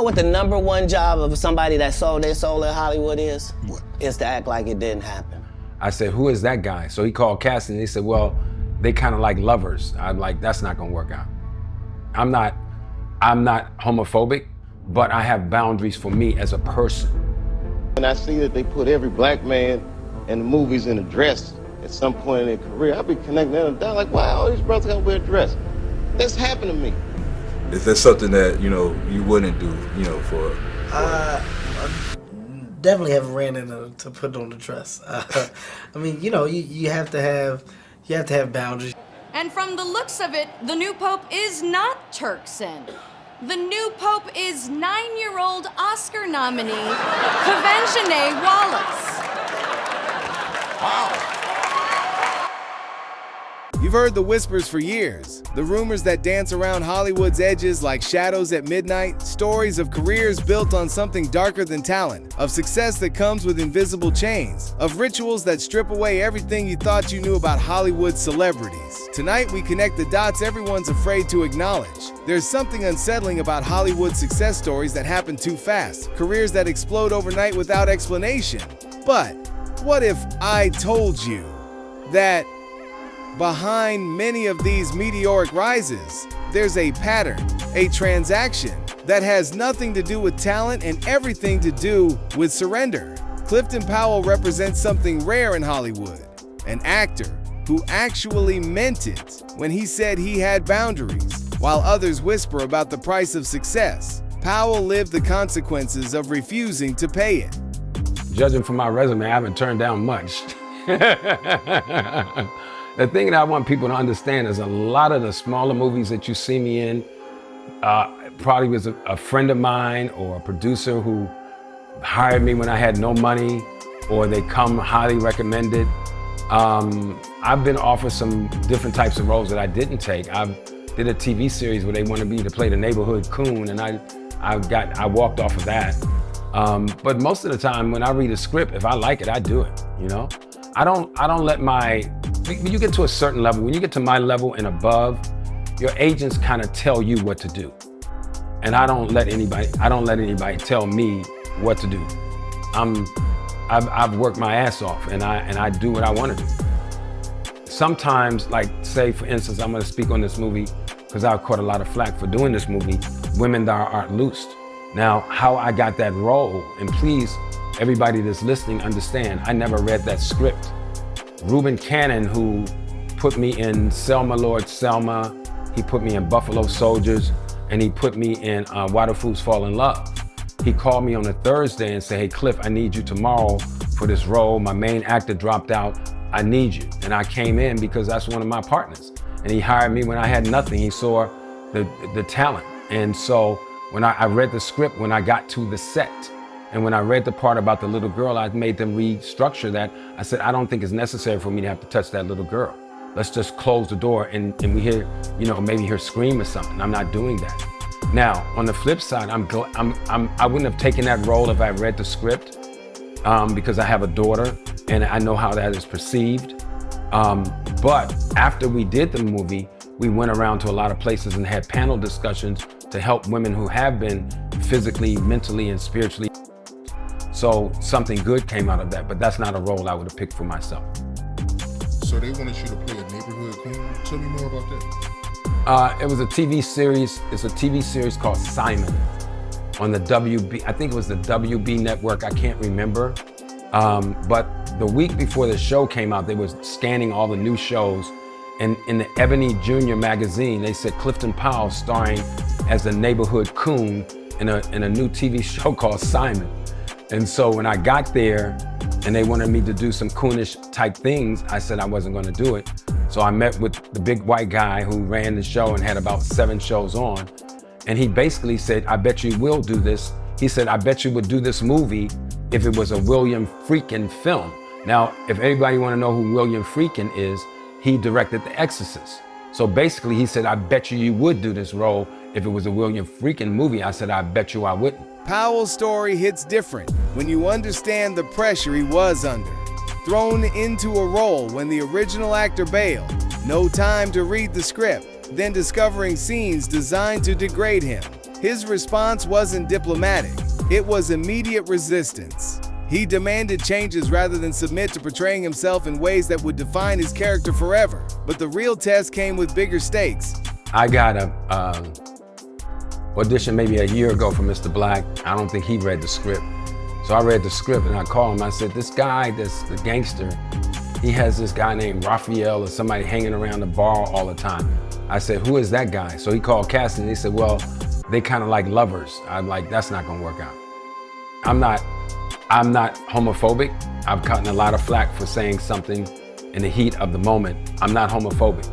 what the #1 job of somebody that sold their soul in Hollywood is? What? Is to act like it didn't happen. I said, who is that guy? So he called casting and he said, well, they kind of like lovers. I'm like, that's not gonna work out. I'm not homophobic, but I have boundaries for me as a person. When I see that they put every black man in the movies in a dress at some point in their career, I'll be connecting them down like, wow, all these brothers gotta wear a dress. That's happened to me. Is that something that, you wouldn't do, for? I definitely haven't ran into to put on the dress. I mean, you have to have boundaries. And from the looks of it, the new pope is not Turkson. The new pope is 9-year-old Oscar nominee Quvenzhané Wallis. Wow. You've heard the whispers for years, the rumors that dance around Hollywood's edges like shadows at midnight, stories of careers built on something darker than talent, of success that comes with invisible chains, of rituals that strip away everything you thought you knew about Hollywood celebrities. Tonight, we connect the dots everyone's afraid to acknowledge. There's something unsettling about Hollywood success stories that happen too fast, careers that explode overnight without explanation. But what if I told you that behind many of these meteoric rises, there's a pattern, a transaction that has nothing to do with talent and everything to do with surrender? Clifton Powell represents something rare in Hollywood, an actor who actually meant it when he said he had boundaries, while others whisper about the price of success. Powell lived the consequences of refusing to pay it. Judging from my resume, I haven't turned down much. The thing that I want people to understand is a lot of the smaller movies that you see me in probably was a friend of mine or a producer who hired me when I had no money, or they come highly recommended. I've been offered some different types of roles that I didn't take. I did a TV series where they wanted me to play the neighborhood coon, and I walked off of that. But most of the time when I read a script, if I like it, I do it, I don't let when you get to a certain level, when you get to my level and above, your agents kind of tell you what to do. And I don't let anybody tell me what to do. I've worked my ass off and I do what I want to do. Sometimes, like say for instance, I'm gonna speak on this movie because I caught a lot of flack for doing this movie, Women That Aren't Loosed. Now, how I got that role, and please, everybody that's listening understand, I never read that script. Reuben Cannon, who put me in Selma Lord Selma, he put me in Buffalo Soldiers, and he put me in Why Do Fools Fall in Love. He called me on a Thursday and said, hey Cliff, I need you tomorrow for this role. My main actor dropped out, I need you. And I came in because that's one of my partners. And he hired me when I had nothing. He saw the talent. And so when I read the script, when I got to the set, and when I read the part about the little girl, I made them restructure that. I said, I don't think it's necessary for me to have to touch that little girl. Let's just close the door and we hear, maybe her scream or something. I'm not doing that. Now, on the flip side, I wouldn't have taken that role if I read the script because I have a daughter and I know how that is perceived. But after we did the movie, we went around to a lot of places and had panel discussions to help women who have been physically, mentally, and spiritually. So something good came out of that, but that's not a role I would have picked for myself. So they wanted you to play a neighborhood coon? Tell me more about that. It was a TV series. It's a TV series called Simon on the WB. I think it was the WB network. I can't remember. But the week before the show came out, they were scanning all the new shows. And in the Ebony Junior magazine, they said Clifton Powell starring as a neighborhood coon in a new TV show called Simon. And so when I got there and they wanted me to do some coonish type things, I said I wasn't gonna do it. So I met with the big white guy who ran the show and had about 7 shows on. And he basically said, I bet you will do this. He said, I bet you would do this movie if it was a William Friedkin film. Now, if anybody wanna know who William Friedkin is, he directed The Exorcist. So basically he said, I bet you would do this role if it was a William Friedkin movie. I said, I bet you I wouldn't. Powell's story hits different when you understand the pressure he was under. Thrown into a role when the original actor bailed, no time to read the script, then discovering scenes designed to degrade him. His response wasn't diplomatic. It was immediate resistance. He demanded changes rather than submit to portraying himself in ways that would define his character forever. But the real test came with bigger stakes. I got a audition maybe a year ago for Mr. Black. I don't think he read the script. So I read the script and I called him. I said, this guy, that's the gangster, he has this guy named Raphael or somebody hanging around the bar all the time. I said, who is that guy? So he called casting and he said, well, they kind of like lovers. I'm like, that's not gonna work out. I'm not homophobic. I've gotten a lot of flack for saying something in the heat of the moment. I'm not homophobic,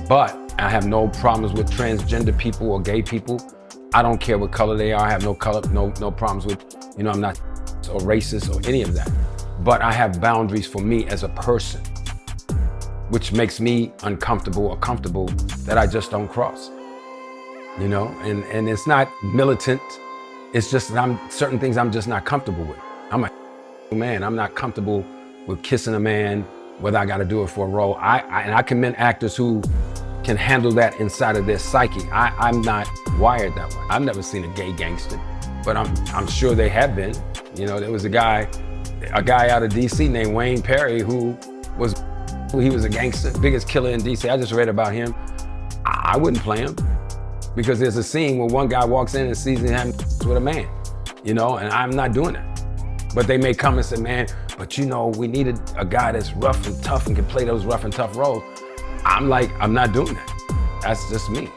but I have no problems with transgender people or gay people. I don't care what color they are. I have no problems with, I'm not or racist or any of that. But I have boundaries for me as a person, which makes me uncomfortable or comfortable that I just don't cross. And it's not militant. It's just that certain things I'm just not comfortable with. I'm a man. I'm not comfortable with kissing a man, whether I got to do it for a role. I commend actors who can handle that inside of their psyche. I'm not wired that way. I've never seen a gay gangster, but I'm sure they have been. There was a guy out of DC named Wayne Perry who was a gangster, biggest killer in DC. I just read about him. I wouldn't play him because there's a scene where one guy walks in and sees him having with a man, and I'm not doing that. But they may come and say, man, but we needed a guy that's rough and tough and can play those rough and tough roles. I'm like, I'm not doing that. That's just me,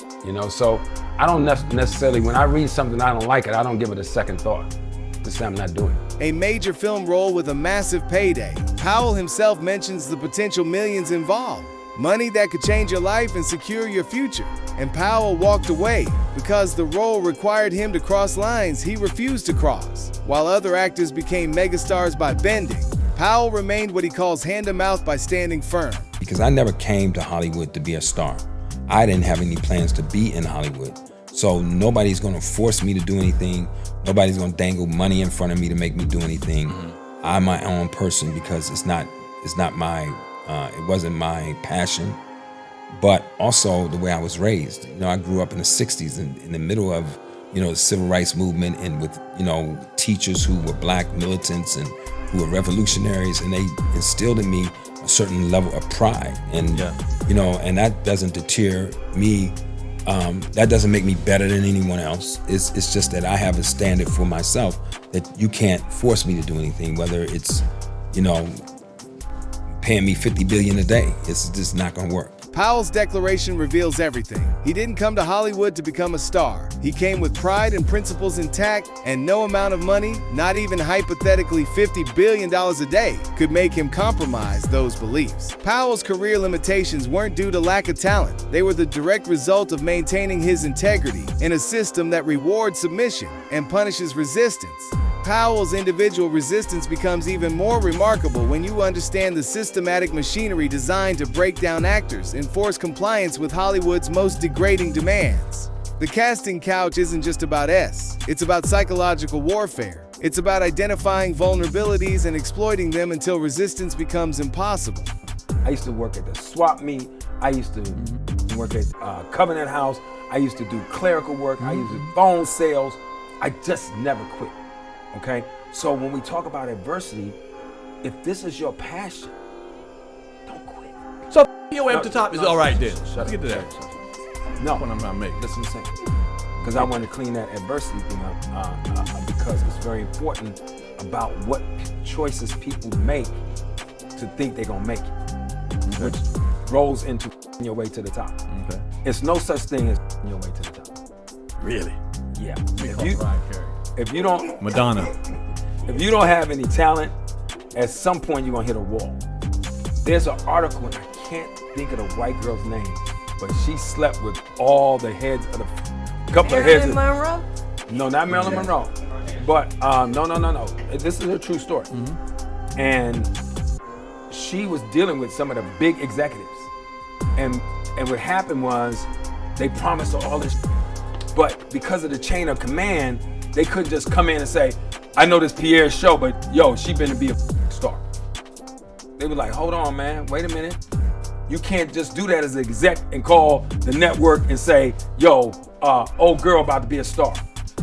So I don't necessarily, when I read something I don't like it, I don't give it a second thought to say I'm not doing it. A major film role with a massive payday. Powell himself mentions the potential millions involved. Money that could change your life and secure your future. And Powell walked away because the role required him to cross lines he refused to cross. While other actors became megastars by bending, Powell remained what he calls hand-to-mouth by standing firm. Because I never came to Hollywood to be a star. I didn't have any plans to be in Hollywood. So nobody's gonna force me to do anything. Nobody's gonna dangle money in front of me to make me do anything. I'm my own person because it wasn't my passion. But also the way I was raised. I grew up in the 60s in the middle of, the civil rights movement and with, teachers who were black militants and who were revolutionaries, and they instilled in me a certain level of pride. And, and that doesn't deter me. That doesn't make me better than anyone else. It's just that I have a standard for myself that you can't force me to do anything, whether it's, paying me $50 billion a day. It's just not gonna work. Powell's declaration reveals everything. He didn't come to Hollywood to become a star. He came with pride and principles intact, and no amount of money, not even hypothetically $50 billion a day, could make him compromise those beliefs. Powell's career limitations weren't due to lack of talent. They were the direct result of maintaining his integrity in a system that rewards submission and punishes resistance. Powell's individual resistance becomes even more remarkable when you understand the systematic machinery designed to break down actors and force compliance with Hollywood's most degrading demands. The casting couch isn't just about it's about psychological warfare. It's about identifying vulnerabilities and exploiting them until resistance becomes impossible. I used to work at the swap meet. I used to work at Covenant House. I used to do clerical work. I used to do phone sales. I just never quit. Okay, so when we talk about adversity, if this is your passion, don't quit. So your way up the top is all right then. Shut Get up. to that. No, What I'm trying to make. listen to me. Because I want to clean that adversity thing up because it's very important about what choices people make to think they're gonna make it, which rolls into your way to the top. Okay. It's no such thing as your way to the top. Really? Yeah. If you don't, Madonna. If you don't have any talent, at some point you're gonna hit a wall. There's an article, and I can't think of the white girl's name, but she slept with all the heads of the couple of heads. Marilyn Monroe? No, not Marilyn Monroe. But no. This is a true story. And she was dealing with some of the big executives. And what happened was they promised her all this, but because of the chain of command, they couldn't just come in and say, I know this Pierre's show, but yo, she been to be a star. They were like, hold on, man, wait a minute. You can't just do that as an exec and call the network and say, yo, old girl about to be a star.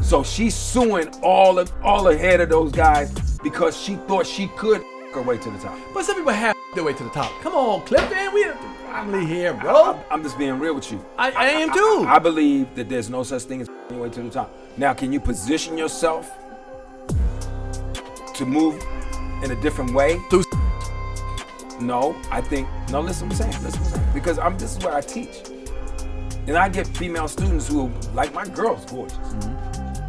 So she's suing all ahead of those guys because she thought she could her way to the top. But some people have their way to the top. Come on, Clifton, we have the family here, bro. I'm just being real with you. I am too. I believe that there's no such thing as your way to the top. Now, can you position yourself to move in a different way? No, I think, no, listen what I'm saying, because this is what I teach. And I get female students who, like my girl's gorgeous.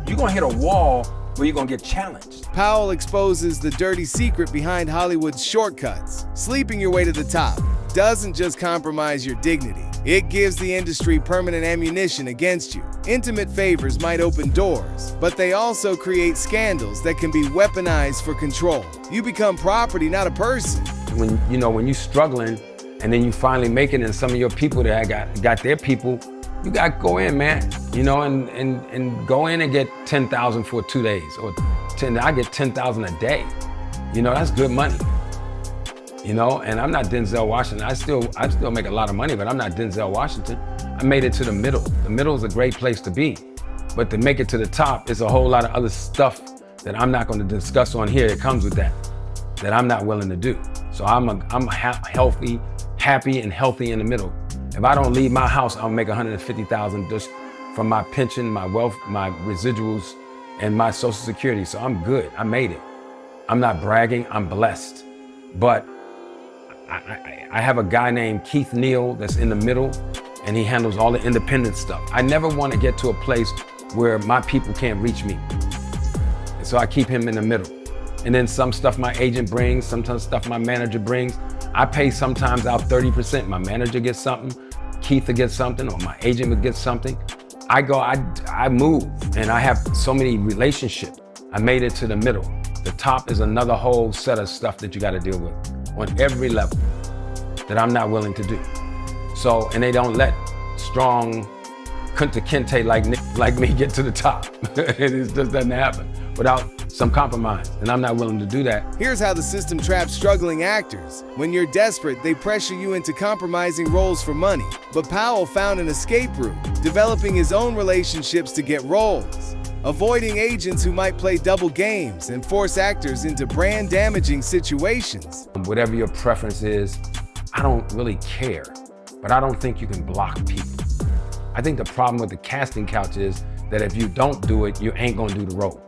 You're gonna hit a wall where you're gonna get challenged. Powell exposes the dirty secret behind Hollywood's shortcuts. Sleeping your way to the top doesn't just compromise your dignity. It gives the industry permanent ammunition against you. Intimate favors might open doors, but they also create scandals that can be weaponized for control. You become property, not a person. When you're struggling and then you finally make it and some of your people that got their people, you got to go in, man, and go in and get 10,000 for 2 days or I get 10,000 a day. That's good money. And I'm not Denzel Washington. I still make a lot of money, but I'm not Denzel Washington. I made it to the middle. The middle is a great place to be, but to make it to the top is a whole lot of other stuff that I'm not going to discuss on here. It comes with that I'm not willing to do. So I'm healthy, happy and healthy in the middle. If I don't leave my house, I'll make $150,000 just from my pension, my wealth, my residuals, and my Social Security. So I'm good. I made it. I'm not bragging. I'm blessed. But I have a guy named Keith Neal that's in the middle, and he handles all the independent stuff. I never want to get to a place where my people can't reach me. And so I keep him in the middle. And then some stuff my agent brings, sometimes stuff my manager brings. I pay sometimes out 30%. My manager gets something, Keith will get something, or my agent will get something. I move, and I have so many relationships. I made it to the middle. The top is another whole set of stuff that you got to deal with on every level that I'm not willing to do. So, and they don't let strong Kunta Kinte like me get to the top. It just doesn't happen without some compromise, and I'm not willing to do that. Here's how the system traps struggling actors. When you're desperate, they pressure you into compromising roles for money. But Powell found an escape route, developing his own relationships to get roles, avoiding agents who might play double games and force actors into brand-damaging situations. Whatever your preference is, I don't really care, but I don't think you can block people. I think the problem with the casting couch is that if you don't do it, you ain't gonna do the role.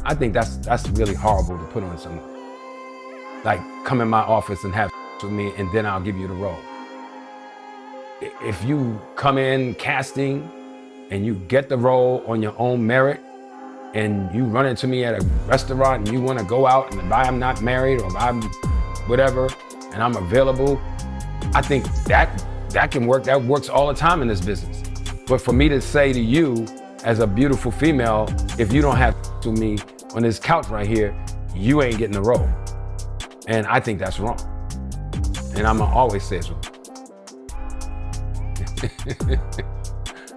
I think that's really horrible to put on someone. Like, come in my office and have with me, and then I'll give you the role. If you come in casting and you get the role on your own merit, and you run into me at a restaurant and you want to go out, and if I'm not married or if I'm whatever, and I'm available, I think that can work. That works all the time in this business. But for me to say to you, as a beautiful female, if you don't have with me on this couch right here, you ain't getting the role. And I think that's wrong. And I'ma always say it's wrong.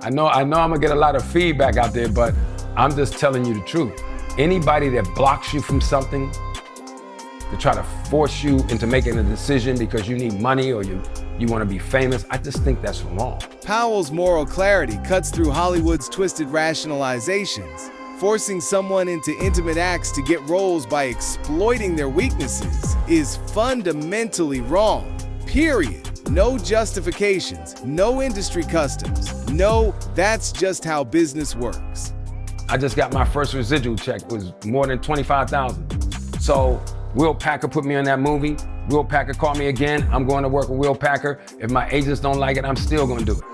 I know I'm gonna get a lot of feedback out there, but I'm just telling you the truth. Anybody that blocks you from something to try to force you into making a decision because you need money or you want to be famous, I just think that's wrong. Powell's moral clarity cuts through Hollywood's twisted rationalizations. Forcing someone into intimate acts to get roles by exploiting their weaknesses is fundamentally wrong. Period. No justifications, no industry customs. No, that's just how business works. I just got my first residual check. It was more than $25,000. So Will Packer put me in that movie. Will Packer called me again. I'm going to work with Will Packer. If my agents don't like it, I'm still going to do it.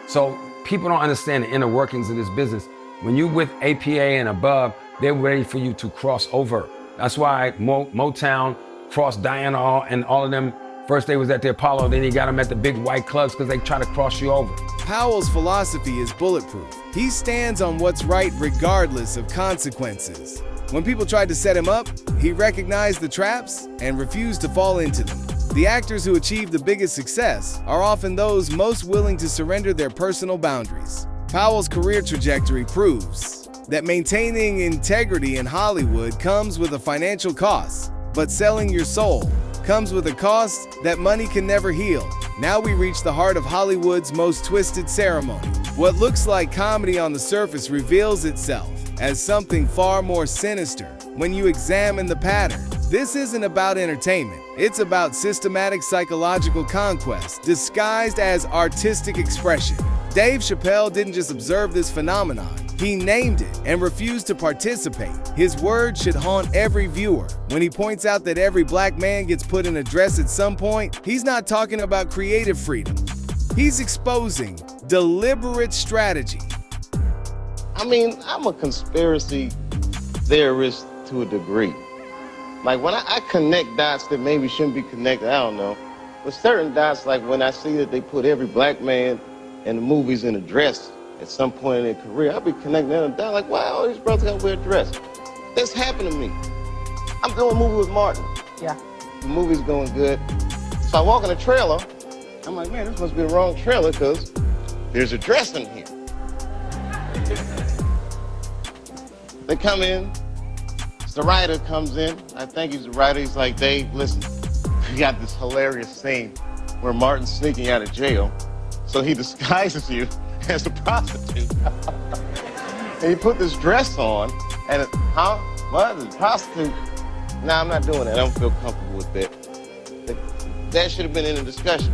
So people don't understand the inner workings of this business. When you with APA and above, they're ready for you to cross over. That's why Motown crossed Diana and all of them. First they was at the Apollo, then he got them at the big white clubs because they try to cross you over. Powell's philosophy is bulletproof. He stands on what's right regardless of consequences. When people tried to set him up, he recognized the traps and refused to fall into them. The actors who achieve the biggest success are often those most willing to surrender their personal boundaries. Powell's career trajectory proves that maintaining integrity in Hollywood comes with a financial cost, but selling your soul comes with a cost that money can never heal. Now we reach the heart of Hollywood's most twisted ceremony. What looks like comedy on the surface reveals itself as something far more sinister when you examine the pattern. This isn't about entertainment. It's about systematic psychological conquest disguised as artistic expression. Dave Chappelle didn't just observe this phenomenon. He named it and refused to participate. His words should haunt every viewer. When he points out that every black man gets put in a dress at some point, he's not talking about creative freedom. He's exposing deliberate strategy. I mean, I'm a conspiracy theorist to a degree. Like when I connect dots that maybe shouldn't be connected, I don't know. But certain dots, like when I see that they put every black man in the movies in a dress at some point in their career, I'll be connecting them down like, wow, these brothers gotta wear a dress. This happened to me. I'm doing a movie with Martin. Yeah. The movie's going good. So I walk in the trailer. I'm like, man, this must be the wrong trailer because there's a dress in here. They come in. The writer comes in. I think he's the writer. He's like, Dave, listen, we got this hilarious scene where Martin's sneaking out of jail. So he disguises you as a prostitute. And he put this dress on, and what? The prostitute? Nah, I'm not doing that. I don't feel comfortable with that. That should have been in the discussion.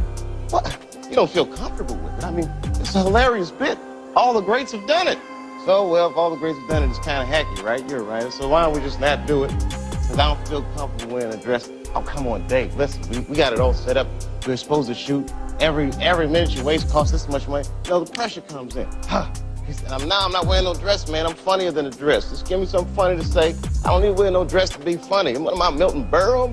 What? You don't feel comfortable with it? I mean, it's a hilarious bit. All the greats have done it. So, well, if all the greats have done it, it's kind of hacky, right? You're right. So why don't we just not do it? Because I don't feel comfortable wearing a dress. Oh, come on, Dave, listen, we got it all set up. We're supposed to shoot. Every minute you waste costs this much money. No, the pressure comes in. He said, I'm not wearing no dress, man. I'm funnier than a dress. Just give me something funny to say. I don't need to wear no dress to be funny. What am I, Milton Berle?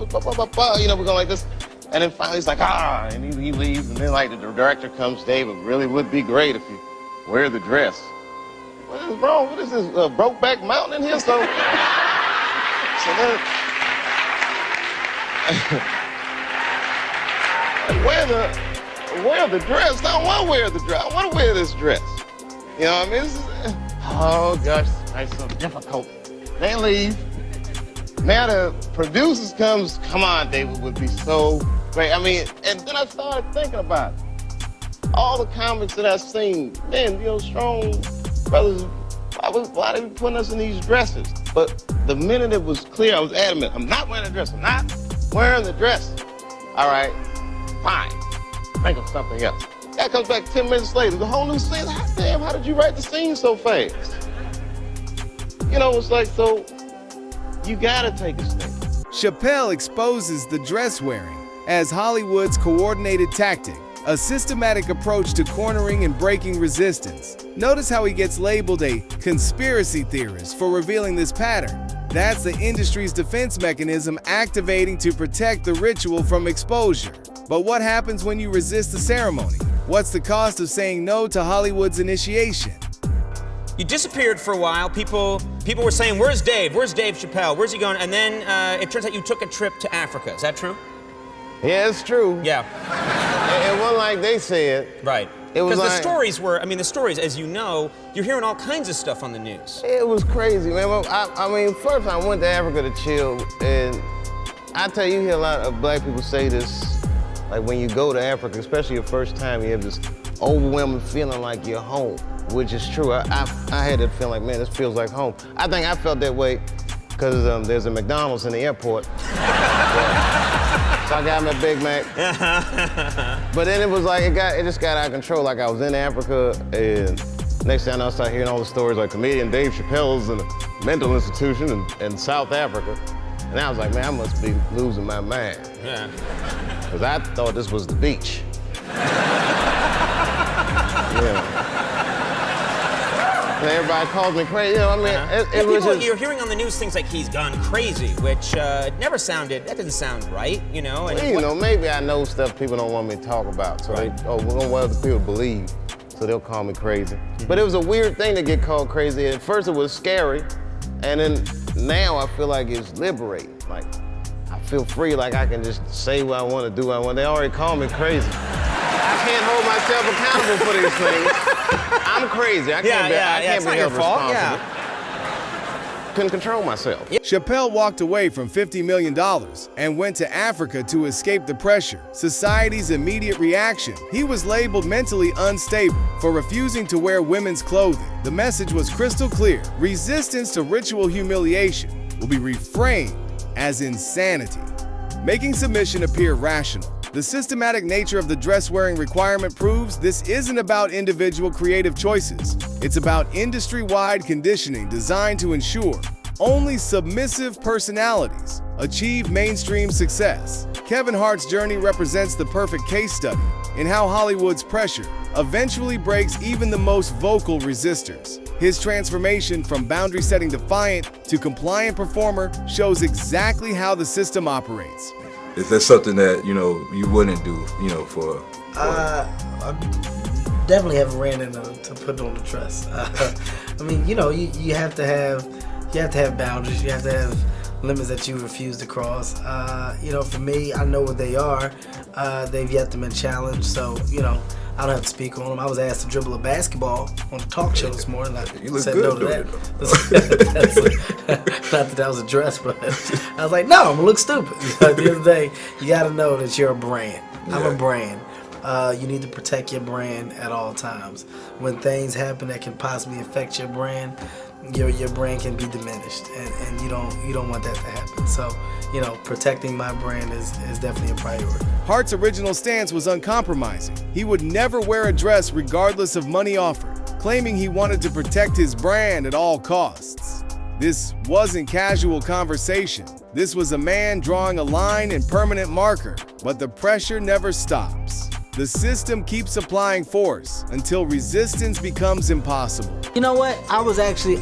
You know, we're going like this. And then finally he's like, and he leaves. And then like the director comes, Dave, it really would be great if you wear the dress. What is wrong? What is this, Brokeback Mountain in here? So then, wear the dress. I don't want to wear the dress. I want to wear this dress. You know what I mean? Oh gosh, it's so difficult. They leave. Now the producers comes, come on, David, would be so great. I mean, and then I started thinking about it. All the comics that I've seen, man, you know, strong brothers, why they be putting us in these dresses? But the minute it was clear, I was adamant, I'm not wearing a dress. I'm not wearing the dress. All right, fine. Think of something else. That comes back 10 minutes later, the whole new scene. Damn, how did you write the scene so fast? You know, it's like, so you gotta take a stand. Chappelle exposes the dress wearing as Hollywood's coordinated tactic, a systematic approach to cornering and breaking resistance. Notice how he gets labeled a conspiracy theorist for revealing this pattern. That's the industry's defense mechanism activating to protect the ritual from exposure. But what happens when you resist the ceremony? What's the cost of saying no to Hollywood's initiation? You disappeared for a while. People were saying, where's Dave? Where's Dave Chappelle? Where's he going? And then it turns out you took a trip to Africa. Is that true? Yeah, it's true. Yeah. It wasn't like they said. Right. It was because like, the stories, as you know, you're hearing all kinds of stuff on the news. it was crazy, man. I mean, first I went to Africa to chill, and I tell you, hear a lot of black people say this, like when you go to Africa, especially your first time, you have this overwhelming feeling like you're home, which is true. I had that feeling like, man, this feels like home. I think I felt that way because there's a McDonald's in the airport. So I got me a Big Mac. But then it was like, it just got out of control. Like I was in Africa, and next thing I know, I started hearing all the stories like comedian Dave Chappelle's in a mental institution in South Africa. And I was like, man, I must be losing my mind. Yeah. Because I thought this was the beach. And everybody calls me crazy. You know, I mean, it was just... You're hearing on the news things like he's gone crazy, which that doesn't sound right, you know? And well, you know, maybe I know stuff people don't want me to talk about. So we're gonna want other people to believe. So they'll call me crazy. But it was a weird thing to get called crazy. At first it was scary. And then now I feel like it's liberating. Like, I feel free, like I can just say what I want to do what I want. They already call me crazy. I can't hold myself accountable for these things. I'm crazy. I can't be held responsible. couldn't control myself. Chappelle walked away from $50 million and went to Africa to escape the pressure, society's immediate reaction. He was labeled mentally unstable for refusing to wear women's clothing. The message was crystal clear. Resistance to ritual humiliation will be reframed as insanity, making submission appear rational. The systematic nature of the dress-wearing requirement proves this isn't about individual creative choices. It's about industry-wide conditioning designed to ensure only submissive personalities achieve mainstream success. Kevin Hart's journey represents the perfect case study in how Hollywood's pressure eventually breaks even the most vocal resistors. His transformation from boundary-setting defiant to compliant performer shows exactly how the system operates. Is that something that, you wouldn't do, for? I definitely haven't ran into to put on the dress. I mean, you have to have boundaries. You have to have limits that you refuse to cross. For me, I know what they are. They've yet to been challenged, so I don't have to speak on them. I was asked to dribble a basketball on the talk show this morning. I said no to that. Not that was a dress, but I was like, no, I'm gonna look stupid. At the end of the day, you gotta know that you're a brand. I'm a brand. You need to protect your brand at all times. When things happen that can possibly affect your brand, your brand can be diminished, and you don't want that to happen. So, protecting my brand is definitely a priority. Hart's original stance was uncompromising. He would never wear a dress regardless of money offered, claiming he wanted to protect his brand at all costs. This wasn't casual conversation. This was a man drawing a line and permanent marker, but the pressure never stops. The system keeps applying force until resistance becomes impossible. You know what? I was actually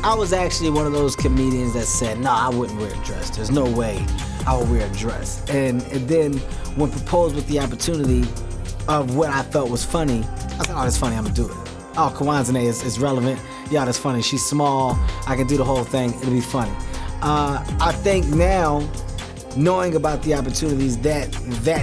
one of those comedians that said, no, I wouldn't wear a dress. There's no way I would wear a dress. And then when proposed with the opportunity of what I felt was funny, I said, oh, that's funny, I'm gonna do it. Oh, Kwanzaa is relevant. Yeah, that's funny. She's small. I can do the whole thing. It'll be funny. I think now, knowing about the opportunities that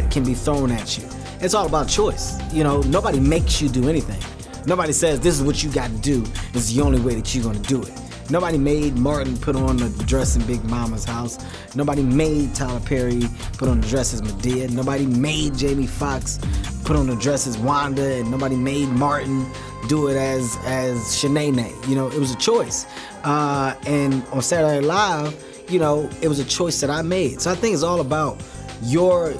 can be thrown at you, it's all about choice. Nobody makes you do anything. Nobody says this is what you got to do. This is the only way that you're going to do it. Nobody made Martin put on the dress in Big Mama's house. Nobody made Tyler Perry put on the dress as Medea. Nobody made Jamie Foxx put on the dress as Wanda, and nobody made Martin do it as Shanae. It was a choice. And on Saturday Night Live, it was a choice that I made. So I think it's all about your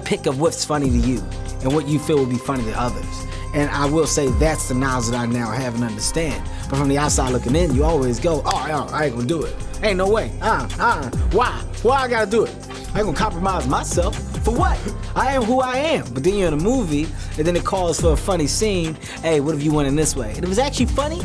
pick of what's funny to you and what you feel would be funny to others. And I will say that's the knowledge that I now have and understand. But from the outside looking in, you always go, I ain't gonna do it. Ain't no way. Why? Why I gotta do it? I ain't gonna compromise myself. For what? I am who I am. But then you're in a movie, and then it calls for a funny scene. Hey, what if you went in this way? And if it's actually funny,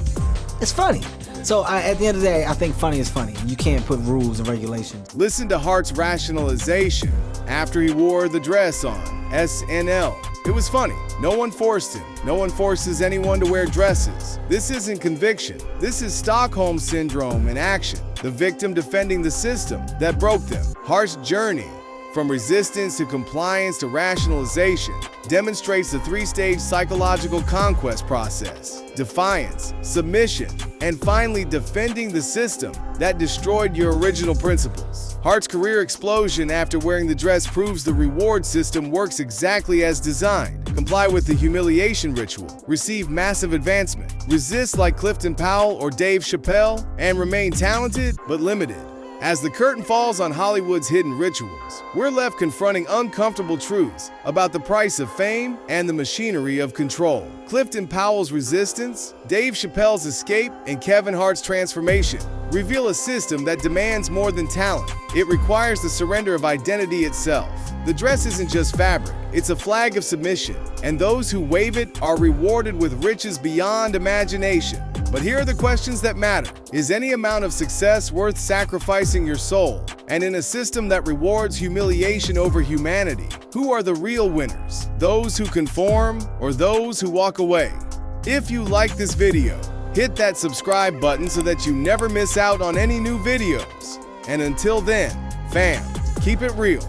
it's funny. So at the end of the day, I think funny is funny. You can't put rules and regulations. Listen to Hart's rationalization after he wore the dress on SNL. It was funny. No one forced him. No one forces anyone to wear dresses. This isn't conviction. This is Stockholm Syndrome in action. The victim defending the system that broke them. Hart's journey from resistance to compliance to rationalization demonstrates the three-stage psychological conquest process: defiance, submission, and finally defending the system that destroyed your original principles. Hart's career explosion after wearing the dress proves the reward system works exactly as designed. Comply with the humiliation ritual, receive massive advancement, resist like Clifton Powell or Dave Chappelle, and remain talented but limited. As the curtain falls on Hollywood's hidden rituals, we're left confronting uncomfortable truths about the price of fame and the machinery of control. Clifton Powell's resistance, Dave Chappelle's escape, and Kevin Hart's transformation reveal a system that demands more than talent. It requires the surrender of identity itself. The dress isn't just fabric, it's a flag of submission, and those who wave it are rewarded with riches beyond imagination. But here are the questions that matter. Is any amount of success worth sacrificing your soul? And in a system that rewards humiliation over humanity, who are the real winners? Those who conform or those who walk away? If you like this video, hit that subscribe button so that you never miss out on any new videos. And until then, fam, keep it real.